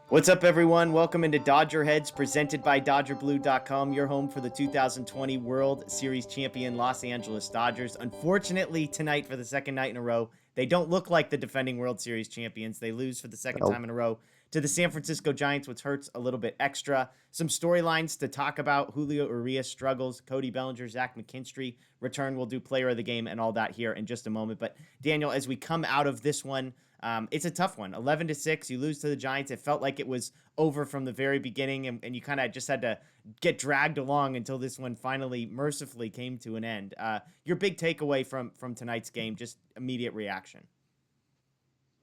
What's up, everyone? Welcome into DodgerHeads, presented by DodgerBlue.com, your home for the 2020 World Series champion Los Angeles Dodgers. Unfortunately, tonight, for the second night in a row, they don't look like the defending World Series champions. They lose for the second time in a row to the San Francisco Giants, which hurts a little bit extra. Some storylines to talk about. Julio Urias struggles. Cody Bellinger, Zach McKinstry return. We'll do player of the game and all that here in just a moment. But Daniel, as we come out of this one, it's a tough one. 11-6, you lose to the Giants. It felt like it was over from the very beginning, and you kind of just had to get dragged along until this one finally, mercifully, came to an end. Your big takeaway from tonight's game, just immediate reaction.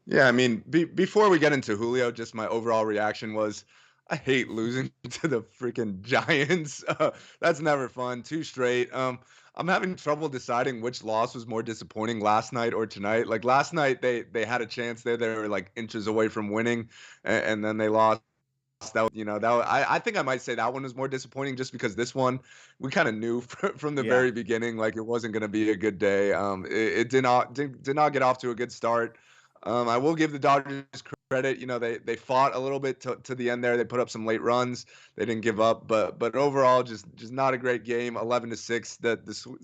Yeah, I mean, before we get into Julio, just my overall reaction was, I hate losing to the freaking Giants. That's never fun. Two straight. I'm having trouble deciding which loss was more disappointing, last night or tonight. Like last night, they had a chance there. They were like inches away from winning, and then they lost. I think I might say that one was more disappointing, just because this one we kind of knew from the Yeah. very beginning, like it wasn't going to be a good day. It did not get off to a good start. I will give the Dodgers credit. They fought a little bit to the end there. They put up some late runs. They didn't give up, but overall, just not a great game. 11-6.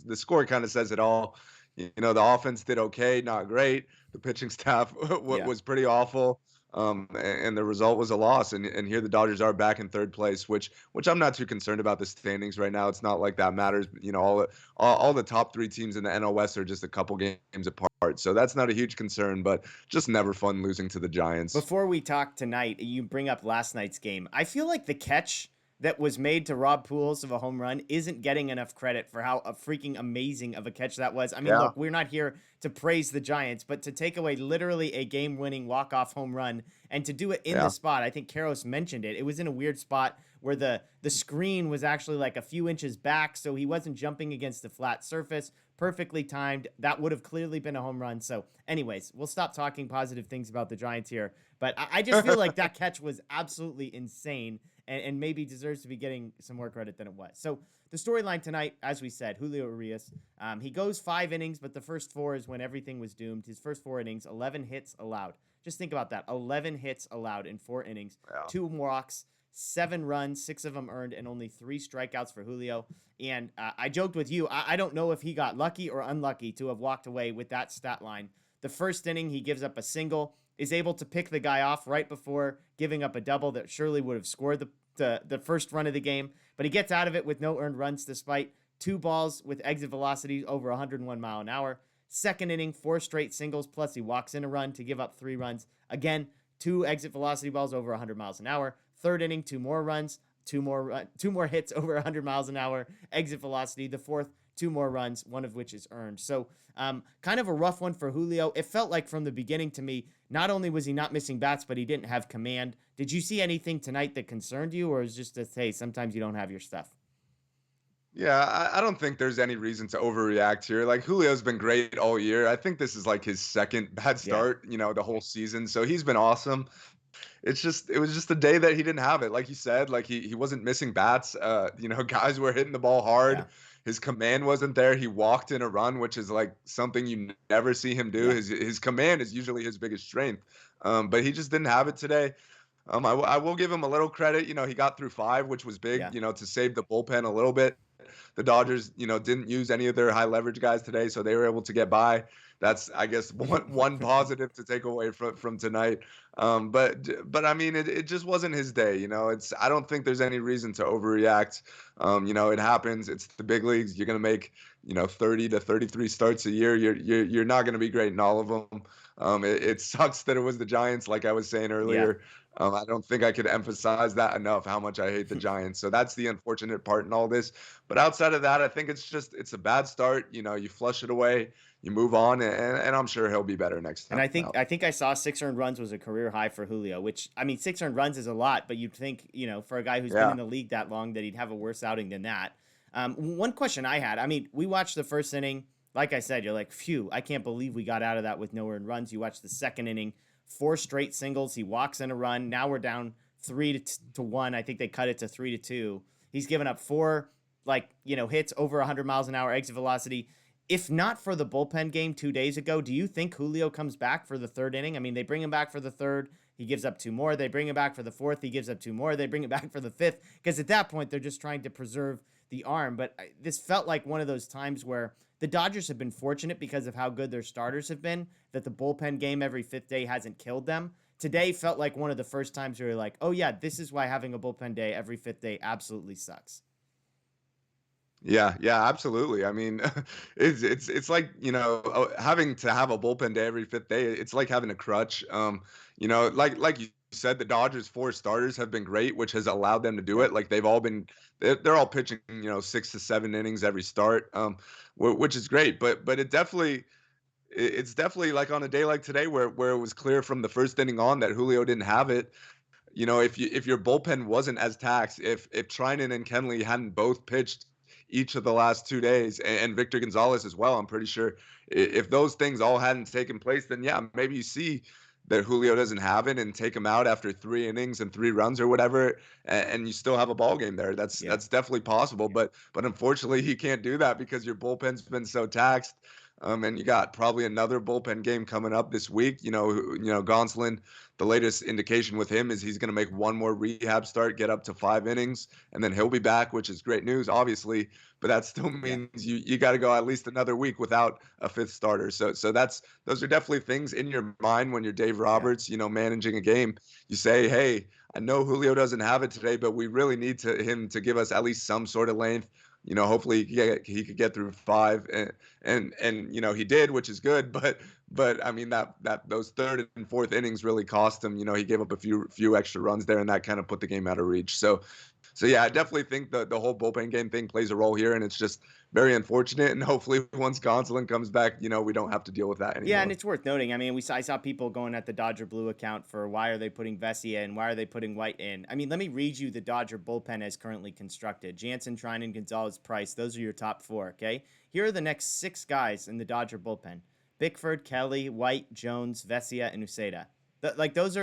The score kind of says it all. The offense did okay, not great. The pitching staff Yeah. was pretty awful. And the result was a loss. And here the Dodgers are back in third place, which I'm not too concerned about the standings right now. It's not like that matters. All the top three teams in the NL West are just a couple games apart. So that's not a huge concern, but just never fun losing to the Giants. Before we talk tonight, you bring up last night's game. I feel like the catch that was made to Rob Pujols of a home run isn't getting enough credit for how freaking amazing of a catch that was. I mean, Yeah. look, we're not here to praise the Giants, but to take away literally a game-winning walk-off home run and to do it in the Yeah. spot, I think Karros mentioned it. It was in a weird spot where the screen was actually like a few inches back, so he wasn't jumping against the flat surface. Perfectly timed. That would have clearly been a home run. So, anyways, we'll stop talking positive things about the Giants here. But I just feel like that catch was absolutely insane and maybe deserves to be getting some more credit than it was. So the storyline tonight, as we said, Julio Urias, he goes 5 innings, but the first 4 is when everything was doomed. His first 4 innings, 11 hits allowed. Just think about that. 11 hits allowed in 4 innings, Yeah. 2 walks, 7 runs, 6 of them earned, and only 3 strikeouts for Julio. And I joked with you, I don't know if he got lucky or unlucky to have walked away with that stat line. The first inning, he gives up a single, is able to pick the guy off right before giving up a double that surely would have scored the first run of the game. But he gets out of it with no earned runs despite 2 balls with exit velocity over 101 mile an hour. Second inning, 4 straight singles, plus he walks in a run to give up 3 runs. Again, 2 exit velocity balls over 100 miles an hour. Third inning, 2 more runs, 2 more hits over 100 miles an hour, exit velocity. The fourth, 2 more runs, one of which is earned. So kind of a rough one for Julio. It felt like from the beginning to me, not only was he not missing bats, but he didn't have command. Did you see anything tonight that concerned you, or was it just that, hey, sometimes you don't have your stuff? Yeah, I don't think there's any reason to overreact here. Like Julio's been great all year. I think this is like his second bad Yeah. start, the whole season. So he's been awesome. It was just the day that he didn't have it. Like you said, like he wasn't missing bats. Guys were hitting the ball Yeah. hard. His command wasn't there. He walked in a run, which is like something you never see him do. Yeah. His command is usually his biggest strength. But he just didn't have it today. I will give him a little credit. He got through 5, which was big, Yeah. to save the bullpen a little bit. The Dodgers, didn't use any of their high leverage guys today, so they were able to get by. That's, I guess, one positive to take away from tonight. But I mean, it just wasn't his day. I don't think there's any reason to overreact. It happens. It's the big leagues. You're gonna make 30 to 33 starts a year. You're not gonna be great in all of them. It sucks that it was the Giants, like I was saying Yeah. earlier. I don't think I could emphasize that enough, how much I hate the Giants. So that's the unfortunate part in all this. But outside of that, I think it's a bad start. You flush it away, you move on, and I'm sure he'll be better next And time I think out. I think I saw 6 earned runs was a career high for Julio, which I mean 6 earned runs is a lot, but you'd think for a guy who's been Yeah. in the league that long that he'd have a worse outing than that. One question I had, I mean, we watched the first inning. Like I said, you're like, phew, I can't believe we got out of that with no earned runs. You watch the second inning, 4 straight singles. He walks in a run. Now we're down 3-1. I think they cut it to 3-2. He's given up 4 hits over 100 miles an hour exit velocity. If not for the bullpen game 2 days ago, do you think Julio comes back for the third inning? I mean, they bring him back for the third. He gives up 2 more. They bring him back for the 4th. He gives up 2 more. They bring him back for the 5th. Because at that point, they're just trying to preserve the arm. But this felt like one of those times where the Dodgers have been fortunate because of how good their starters have been, that the bullpen game every 5th day hasn't killed them. Today felt like one of the first times where you're like, oh, yeah, this is why having a bullpen day every 5th day absolutely sucks. Yeah, yeah, absolutely. I mean, it's like, having to have a bullpen day every fifth day. It's like having a crutch. Like you said, the Dodgers' 4 starters have been great, which has allowed them to do Yep. it. Like they've all been, they're all pitching, 6 to 7 innings every start, which is great. But it's definitely like on a day like today where it was clear from the first inning on that Julio didn't have it. If your bullpen wasn't as taxed, if Trinan and Kenley hadn't both pitched each of the last 2 days, and Victor Gonzalez as well, I'm pretty sure if those things all hadn't taken place, then yeah, maybe you see that Julio doesn't have it and take him out after 3 innings and 3 runs or whatever, and you still have a ball game there. That's Yeah. that's definitely possible, but unfortunately, you can't do that because your bullpen's been so taxed. And you got probably another bullpen game coming up this week. Gonsolin, the latest indication with him is he's going to make one more rehab start, get up to 5 innings, and then he'll be back, which is great news, obviously. But that still Yeah. means you got to go at least another week without a 5th starter. So those are definitely things in your mind when you're Dave Yeah. Roberts, managing a game. You say, hey, I know Julio doesn't have it today, but we really need him to give us at least some sort of length. Hopefully he could get through 5, and he did, which is good. But I mean that those third and fourth innings really cost him. He gave up a few extra runs there, and that kind of put the game out of reach. So yeah, I definitely think the whole bullpen game thing plays a role here, and it's just very unfortunate. And hopefully, once Gonsolin comes back, we don't have to deal with that Yeah, and anymore. it's worth noting. I mean, I saw people going at the Dodger Blue account for why are they putting Vesia and why are they putting White in. I mean, let me read you the Dodger bullpen as currently constructed. Jansen, Trinan, Gonzalez, Price. Those are your top 4. Okay, here are the next 6 guys in the Dodger bullpen: Bickford, Kelly, White, Jones, Vesia, and Uceda. Those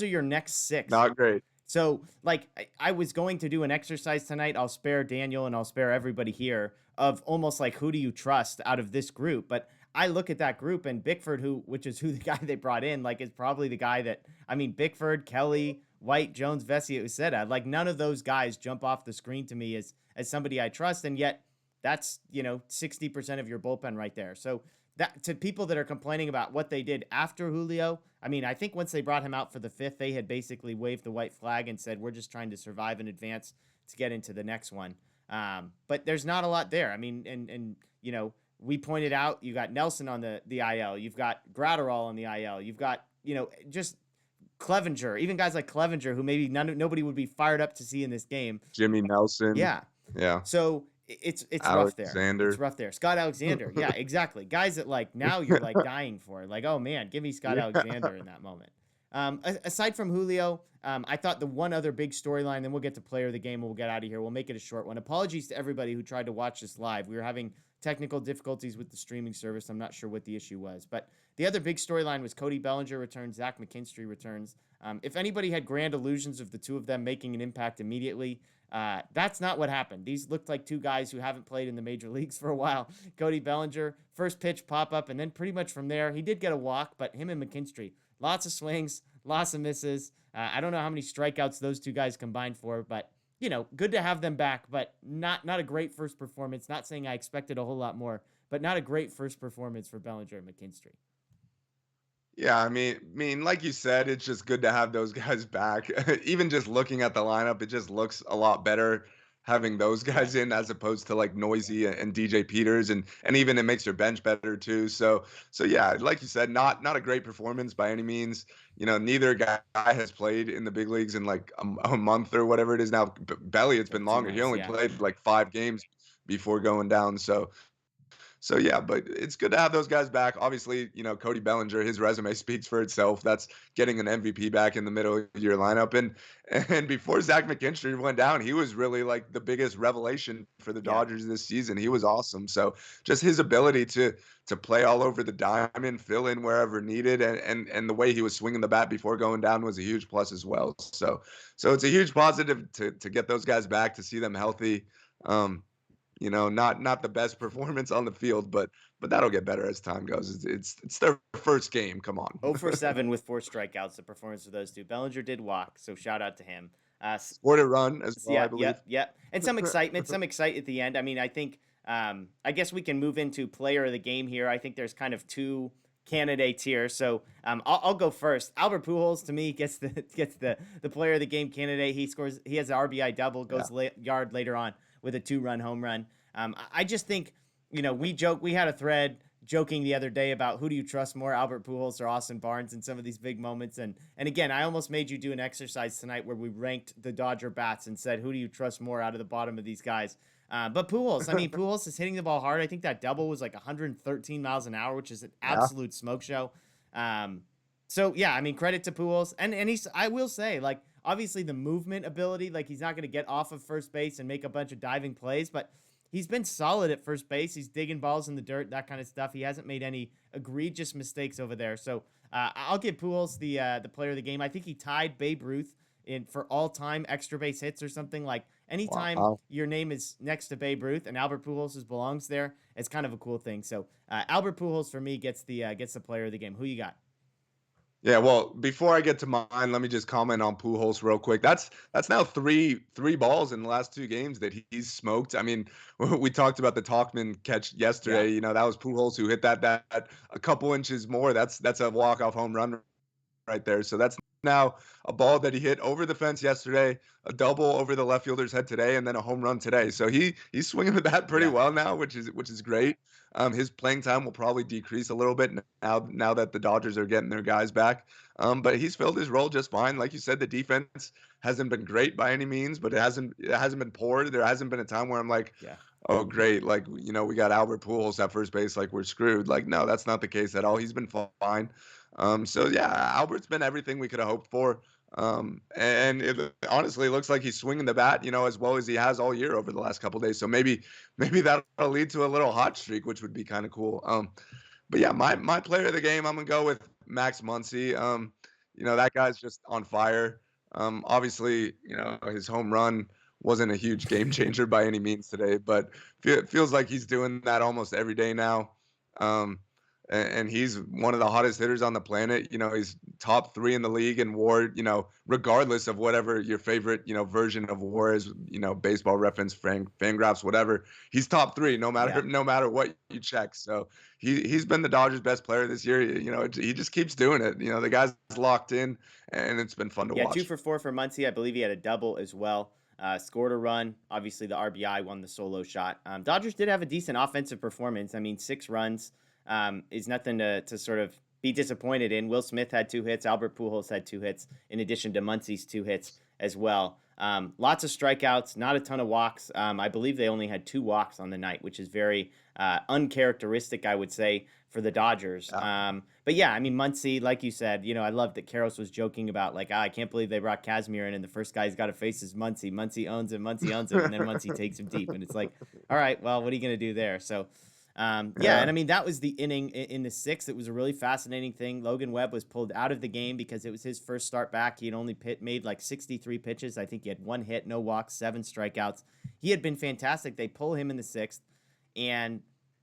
are your next 6. Not great. So, like, I was going to do an exercise tonight. I'll spare Daniel and I'll spare everybody here of almost like who do you trust out of this group. But I look at that group and Bickford, which is who the guy they brought in, like, is probably the guy that, I mean, Bickford, Kelly, White, Jones, Vesia, Uceda. Like, none of those guys jump off the screen to me as somebody I trust. And yet, that's 60% of your bullpen right there. So that to people that are complaining about what they did after Julio, I mean, I think once they brought him out for the 5th, they had basically waved the white flag and said, we're just trying to survive in advance to get into the next one. But there's not a lot there. I mean, and we pointed out you got Nelson on the IL. You've got Gratterall on the IL. You've got, just Clevenger, even guys like Clevenger, who maybe nobody would be fired up to see in this game. Jimmy Nelson. Yeah. Yeah. So it's rough there. It's Alexander. rough there. Scott Alexander. Yeah, exactly. Guys that like now you're like dying for. Like, oh man, give me Scott Yeah. Alexander in that moment. Aside from Julio, I thought the one other big storyline, then we'll get to player of the game and we'll get out of here. We'll make it a short one. Apologies to everybody who tried to watch this live. We were having technical difficulties with the streaming service. I'm not sure what the issue was. But the other big storyline was Cody Bellinger returns, Zach McKinstry returns. If anybody had grand illusions of the two of them making an impact immediately, that's not what happened. These looked like 2 guys who haven't played in the major leagues for a while. Cody Bellinger, first pitch pop up, and then pretty much from there, he did get a walk, but him and McKinstry, lots of swings, lots of misses. I don't know how many strikeouts those 2 guys combined for, but good to have them back, but not a great first performance. Not saying I expected a whole lot more, but not a great first performance for Bellinger and McKinstry. Yeah, I mean, like you said, it's just good to have those guys back. Even just looking at the lineup, it just looks a lot better having those Yeah. guys in as opposed to like Noisy and DJ Peters, and even it makes your bench better too. So yeah, like you said, not a great performance by any means. Neither guy has played in the big leagues in like a month or whatever it is now. Belly, it's Yeah, been 2 longer. He months. only Yeah. played like 5 games before going down. So yeah, but it's good to have those guys back. Obviously, Cody Bellinger, his resume speaks for itself. That's getting an MVP back in the middle of your lineup. And before Zach McKinstry went down, he was really like the biggest revelation for the Yeah. Dodgers this season. He was awesome. So just his ability to play all over the diamond, fill in wherever needed, and the way he was swinging the bat before going down was a huge plus as well. So it's a huge positive to get those guys back, to see them healthy. Um, not the best performance on the field, but that'll get better as time goes. It's their first game. Come on. 0 for 7 with 4 strikeouts. The performance of those two. Bellinger did walk, so shout out to him. Scored a run as well, I Yeah, believe. yep, yep. And some excitement, some excite at the end. I mean, I think I guess we can move into player of the game here. I think there's kind of two candidates here. So I'll go first. Albert Pujols to me gets the player of the game candidate. He has an RBI double, goes yard later on with a 2-run home run. I just think, we had a thread joking the other day about who do you trust more, Albert Pujols or Austin Barnes in some of these big moments. And again, I almost made you do an exercise tonight where we ranked the Dodger bats and said, who do you trust more out of the bottom of these guys? But Pujols, Pujols is hitting the ball hard. I think that double was like 113 miles an hour, which is an absolute smoke show. So yeah, credit to Pujols. And I will say, like, obviously the movement ability, like he's not going to get off of first base and make a bunch of diving plays, but he's been solid at first base. He's digging balls in the dirt, that kind of stuff. He hasn't made any egregious mistakes over there. So I'll give Pujols the player of the game. I think he tied Babe Ruth for all-time extra base hits or something. Like anytime your name is next to Babe Ruth and Albert Pujols belongs there, it's kind of a cool thing. So Albert Pujols for me gets the player of the game. Who you got? Yeah, well, before I get to mine, let me just comment on Pujols real quick. That's now three balls in the last 2 games that he's smoked. I mean, we talked about the Talkman catch yesterday. Yeah. That was Pujols who hit that a couple inches more. That's a walk-off home run right there. So that's now a ball that he hit over the fence yesterday, a double over the left fielder's head today, and then a home run today. So he's swinging the bat pretty well now, which is great. His playing time will probably decrease a little bit now that the Dodgers are getting their guys back. But he's filled his role just fine. Like you said, the defense hasn't been great by any means, but it hasn't been poor. There hasn't been a time where I'm like, oh, great. Like, we got Albert Pujols at first base. Like, we're screwed. Like, no, that's not the case at all. He's been fine. So yeah, Albert's been everything we could have hoped for. And it honestly looks like he's swinging the bat, as well as he has all year over the last couple of days. So maybe that'll lead to a little hot streak, which would be kind of cool. But yeah, my player of the game, I'm gonna go with Max Muncy. That guy's just on fire. Obviously, his home run wasn't a huge game changer by any means today, but it feels like he's doing that almost every day now. And he's one of the hottest hitters on the planet. He's top 3 in the league in WAR, regardless of whatever your favorite, version of WAR is, Baseball Reference, Fangraphs, whatever. He's top 3 no matter what you check. So he's been the Dodgers' best player this year. He just keeps doing it. The guy's locked in, and it's been fun to watch. 2 for 4 for Muncy. I believe he had a double as well. Scored a run. Obviously, the RBI won the solo shot. Dodgers did have a decent offensive performance. 6 runs. Is nothing to sort of be disappointed in. Will Smith had 2 hits. Albert Pujols had 2 hits, in addition to Muncy's 2 hits as well. Lots of strikeouts, not a ton of walks. I believe they only had 2 walks on the night, which is very uncharacteristic, I would say, for the Dodgers. But yeah, Muncy, like you said, I love that Karros was joking about, like, I can't believe they brought Kazmir in, and the first guy he's got to face is Muncy. Muncy owns him, and then Muncy takes him deep. And it's like, all right, well, what are you going to do there? So, and that was the inning in the 6th. It was a really fascinating thing. Logan Webb was pulled out of the game because it was his first start back. He had only made like 63 pitches. I think he had 1 hit, no walks, 7 strikeouts. He had been fantastic. They pull him in the 6th, and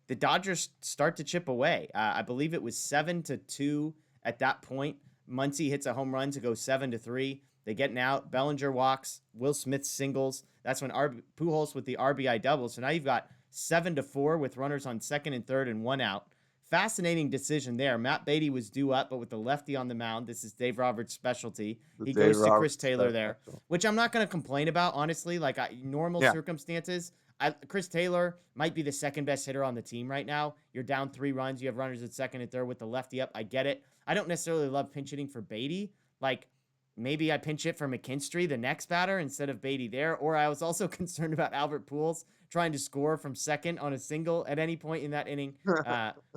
the Dodgers start to chip away. I believe it was 7-2 at that point. Muncy hits a home run to go 7-3. They get out. Bellinger walks. Will Smith singles. That's when Pujols with the RBI double. So now you've got 7-4 with runners on second and third and 1 out. Fascinating decision there. Matt Beatty was due up, but with the lefty on the mound, this is Dave Roberts' specialty. He goes to Chris Taylor there, which I'm not going to complain about, honestly. Like, normal circumstances, Chris Taylor might be the second best hitter on the team right now. You're down 3 runs. You have runners at second and third with the lefty up. I get it. I don't necessarily love pinch hitting for Beatty. Like, maybe I pinch hit for McKinstry, the next batter, instead of Beatty there. Or I was also concerned about Albert Pujols trying to score from second on a single at any point in that inning.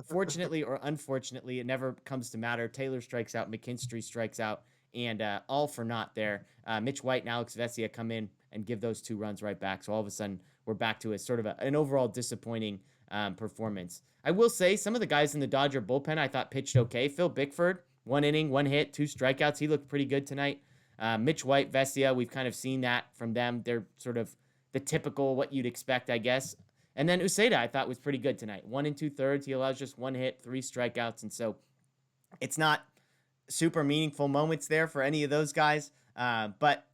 Fortunately or unfortunately, it never comes to matter. Taylor strikes out, McKinstry strikes out, and all for naught there. Mitch White and Alex Vesia come in and give those 2 runs right back. So all of a sudden, we're back to a sort of an overall disappointing performance. I will say some of the guys in the Dodger bullpen I thought pitched okay. Phil Bickford, 1 inning, 1 hit, 2 strikeouts. He looked pretty good tonight. Mitch White, Vesia, we've kind of seen that from them. They're sort of the typical what you'd expect, I guess. And then Uceda, I thought, was pretty good tonight. 1 2/3. He allows just 1 hit, 3 strikeouts. And so it's not super meaningful moments there for any of those guys. But,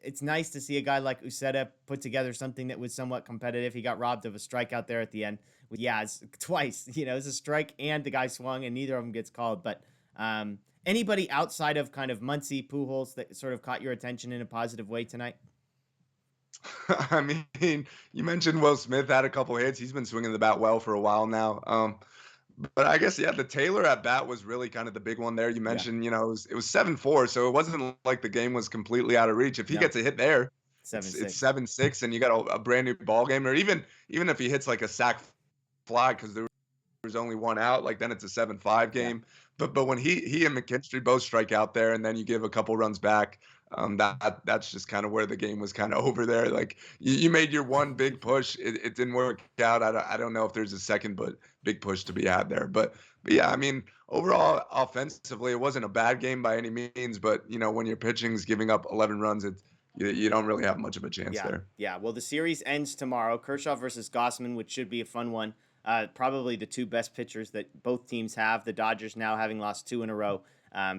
it's nice to see a guy like Uceda put together something that was somewhat competitive. He got robbed of a strikeout there at the end with Yaz twice. It's a strike and the guy swung, and neither of them gets called. But anybody outside of kind of Muncy, Pujols that sort of caught your attention in a positive way tonight? I mean, you mentioned Will Smith had a couple hits. He's been swinging the bat well for a while now. But I guess, yeah, the Taylor at bat was really kind of the big one there. You Yeah. mentioned, it was 7-4, so it wasn't like the game was completely out of reach. If he No. gets a hit there, it's 7-6. 7-6, and you got a brand new ball game. Or even if he hits like a sac fly because there's only one out, like then it's a 7-5 Yeah. game. But when he and McKinstry both strike out there, and then you give a couple runs back, that's just kind of where the game was kind of over there. Like you made your one big push, it didn't work out. I don't know if there's a second but big push to be had there. But yeah, I mean, overall offensively, it wasn't a bad game by any means. But when your pitching's giving up 11 runs, you don't really have much of a chance Yeah. there. Yeah. Well, the series ends tomorrow. Kershaw versus Gossman, which should be a fun one. Probably the two best pitchers that both teams have. The Dodgers now having lost 2 in a row,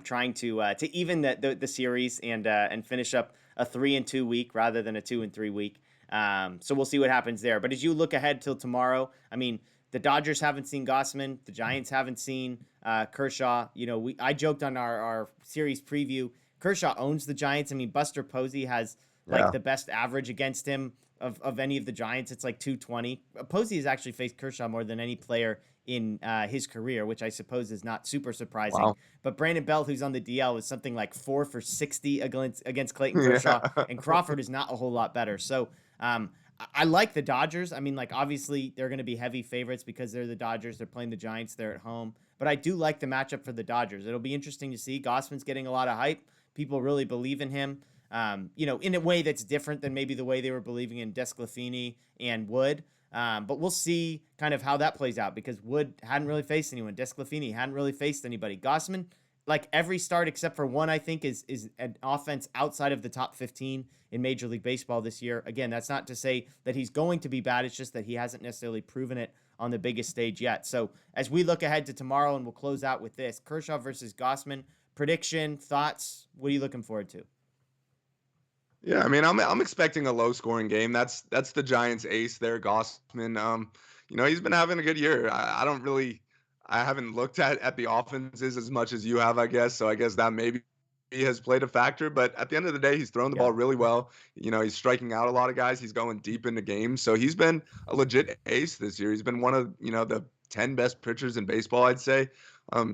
trying to even the series and finish up a 3-2 week rather than a 2-3 week. So we'll see what happens there. But as you look ahead till tomorrow, I mean, the Dodgers haven't seen Gossman, the Giants haven't seen Kershaw. I joked on our series preview. Kershaw owns the Giants. I mean, Buster Posey has Yeah. the best average against him of any of the Giants. It's like 220. Posey has actually faced Kershaw more than any player in his career, which I suppose is not super surprising. Wow. But Brandon Belt, who's on the DL, was something like 4 for 60 against Clayton Yeah. Kershaw, and Crawford is not a whole lot better. So I like the Dodgers. I mean, obviously they're going to be heavy favorites because they're the Dodgers. They're playing the Giants. They're at home. But I do like the matchup for the Dodgers. It'll be interesting to see. Gossman's getting a lot of hype. People really believe in him. In a way that's different than maybe the way they were believing in Desclafini and Wood. But we'll see kind of how that plays out because Wood hadn't really faced anyone. Desclafini hadn't really faced anybody. Gossman, like every start except for one, I think is an offense outside of the top 15 in Major League Baseball this year. Again, that's not to say that he's going to be bad. It's just that he hasn't necessarily proven it on the biggest stage yet. So as we look ahead to tomorrow, and we'll close out with this, Kershaw versus Gossman, prediction, thoughts, what are you looking forward to? Yeah, I mean, I'm expecting a low scoring game. That's the Giants' ace there, Gossman. He's been having a good year. I haven't looked at the offenses as much as you have, I guess. So I guess that maybe has played a factor. But at the end of the day, he's thrown the ball really well. He's striking out a lot of guys. He's going deep into games. So he's been a legit ace this year. He's been one of the 10 best pitchers in baseball, I'd say.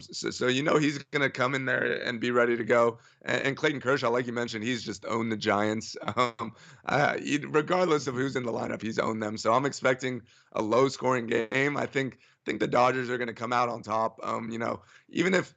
So he's gonna come in there and be ready to go. And Clayton Kershaw, like you mentioned, he's just owned the Giants. Regardless of who's in the lineup, he's owned them. So I'm expecting a low-scoring game. I think the Dodgers are gonna come out on top. Even if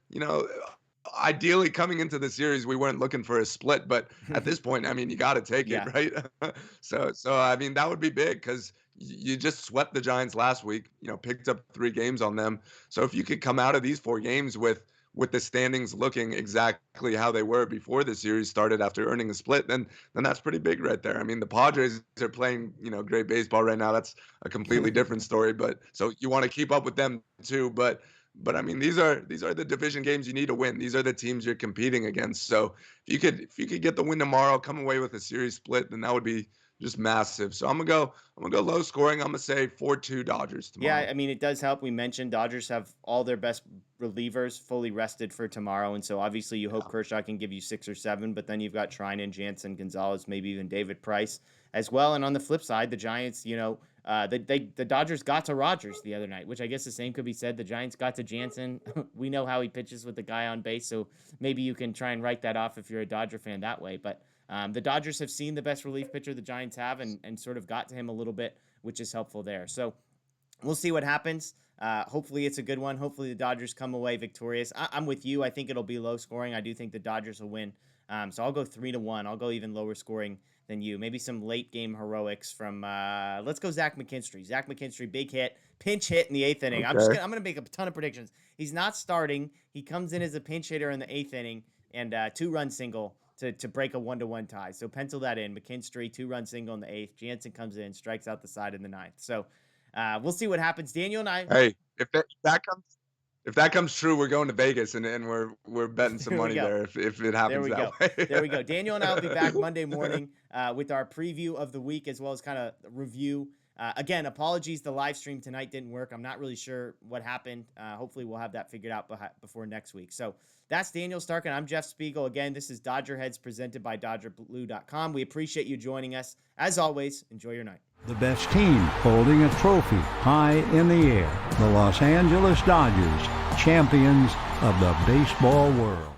ideally coming into the series we weren't looking for a split, but at this point, I mean, you got to take it, right? So I mean, that would be big because you just swept the Giants last week, picked up 3 games on them. So if you could come out of these 4 games with the standings looking exactly how they were before the series started after earning a split, then that's pretty big right there. I mean, the Padres are playing, great baseball right now. That's a completely different story, but so you want to keep up with them too. But I mean, these are the division games you need to win. These are the teams you're competing against. So if you could get the win tomorrow, come away with a series split, then that would be just massive. So I'm gonna go low scoring. I'm gonna say 4-2 Dodgers tomorrow. Yeah, I mean, it does help. We mentioned Dodgers have all their best relievers fully rested for tomorrow, and so obviously you hope Kershaw can give you 6 or 7, but then you've got Treinen, Jansen, Gonzalez, maybe even David Price as well. And on the flip side, the Giants, the Dodgers got to Rogers the other night, which I guess the same could be said. The Giants got to Jansen. We know how he pitches with the guy on base, so maybe you can try and write that off if you're a Dodger fan that way. But the Dodgers have seen the best relief pitcher the Giants have and sort of got to him a little bit, which is helpful there. So we'll see what happens. Hopefully it's a good one. Hopefully the Dodgers come away victorious. I'm with you. I think it'll be low scoring. I do think the Dodgers will win. So I'll go 3-1. I'll go even lower scoring than you. Maybe some late game heroics from, let's go Zach McKinstry. Zach McKinstry, big hit, pinch hit in the 8th inning. Okay. I'm going to make a ton of predictions. He's not starting. He comes in as a pinch hitter in the 8th inning and 2-run single to break a 1-1 tie. So pencil that in. McKinstry, 2-run single in the 8th. Jansen comes in, strikes out the side in the 9th. So we'll see what happens. Daniel and I. Hey, if that comes true, we're going to Vegas and we're betting some money there if it happens that way. There we go. Daniel and I will be back Monday morning with our preview of the week as well as kind of review. Again, apologies, the live stream tonight didn't work. I'm not really sure what happened. Hopefully we'll have that figured out before next week. So that's Daniel Starkand. I'm Jeff Spiegel. Again, this is DodgerHeads presented by DodgerBlue.com. We appreciate you joining us. As always, enjoy your night. The best team holding a trophy high in the air. The Los Angeles Dodgers, champions of the baseball world.